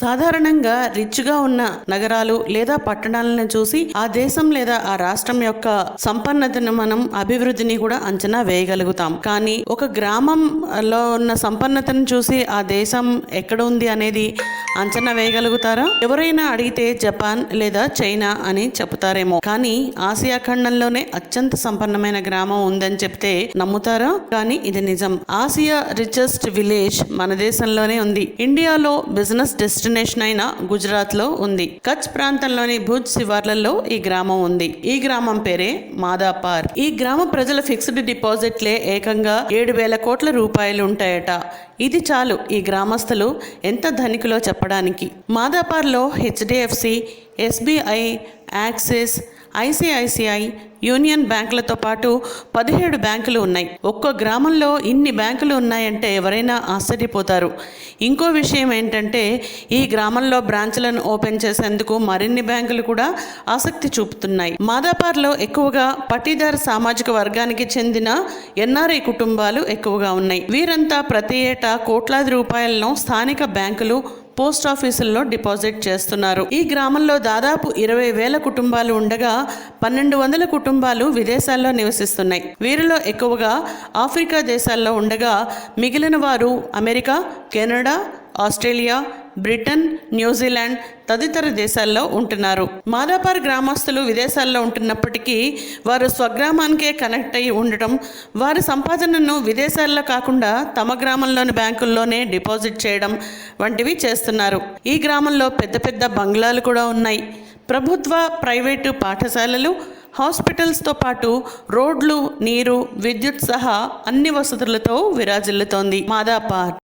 సాధారణంగా రిచ్గా ఉన్న నగరాలు లేదా పట్టణాలను చూసి ఆ దేశం లేదా ఆ రాష్ట్రం యొక్క సంపన్నతను మనం అభివృద్ధిని కూడా అంచనా వేయగలుగుతాం. కానీ ఒక గ్రామంలో ఉన్న సంపన్నతను చూసి ఆ దేశం ఎక్కడ ఉంది అనేది అంచనా వేయగలుగుతారా? ఎవరైనా అడిగితే జపాన్ లేదా చైనా అని చెప్తారేమో, కానీ ఆసియా ఖండంలోనే అత్యంత సంపన్నమైన గ్రామం ఉందని చెప్తే నమ్ముతారా? కానీ ఇది నిజం. ఆసియా రిచెస్ట్ విలేజ్ మన దేశంలోనే ఉంది. ఇండియాలో బిజినెస్ డెస్టినేషన్ అయిన గుజరాత్ లో ఉంది. కచ్ ప్రాంతంలోని భుజ్ శివార్లలో ఈ గ్రామం ఉంది. ఈ గ్రామం పేరే మాదాపార్. ఈ గ్రామ ప్రజల ఫిక్స్డ్ డిపాజిట్లే ఏకంగా 7,000 కోట్ల రూపాయలు ఉంటాయట. ఇది చాలు ఈ గ్రామస్తులు ఎంత ధనికులో చెప్పడానికి. మాదాపార్లో HDFC, SBI, Axis, ICICI, Union బ్యాంకులతో పాటు 17 బ్యాంకులు ఉన్నాయి. ఒక్కో గ్రామంలో ఇన్ని బ్యాంకులు ఉన్నాయంటే ఎవరైనా ఆశ్చర్యపోతారు. ఇంకో విషయం ఏంటంటే ఈ గ్రామంలో బ్రాంచ్లను ఓపెన్ చేసేందుకు మరిన్ని బ్యాంకులు కూడా ఆసక్తి చూపుతున్నాయి. మాదాపార్లో ఎక్కువగా పట్టీదార్ సామాజిక వర్గానికి చెందిన ఎన్ఆర్ఐ కుటుంబాలు ఎక్కువగా ఉన్నాయి. వీరంతా ప్రతి ఏటా కోట్లాది రూపాయలను స్థానిక బ్యాంకులు, పోస్ట్ ఆఫీసుల్లో డిపాజిట్ చేస్తున్నారు. ఈ గ్రామంలో దాదాపు 20,000 కుటుంబాలు ఉండగా 1,200 కుటుంబాలు విదేశాల్లో నివసిస్తున్నాయి. వీరిలో ఎక్కువగా ఆఫ్రికా దేశాల్లో ఉండగా మిగిలిన వారు America, Canada, Australia, Britain, New Zealand తదితర దేశాల్లో ఉంటున్నారు. మాదాపార్ గ్రామస్తులు విదేశాల్లో ఉంటున్నప్పటికీ వారు స్వగ్రామానికే కనెక్ట్ అయి ఉండటం, వారి సంపాదనను విదేశాల్లో కాకుండా తమ గ్రామంలోని బ్యాంకుల్లోనే డిపాజిట్ చేయడం వంటివి చేస్తున్నారు. ఈ గ్రామంలో పెద్ద పెద్ద బంగ్లాలు కూడా ఉన్నాయి. ప్రభుత్వ, ప్రైవేటు పాఠశాలలు, హాస్పిటల్స్తో పాటు రోడ్లు, నీరు, విద్యుత్ సహా అన్ని వసతులతో విరాజిల్లుతోంది మాదాపార్.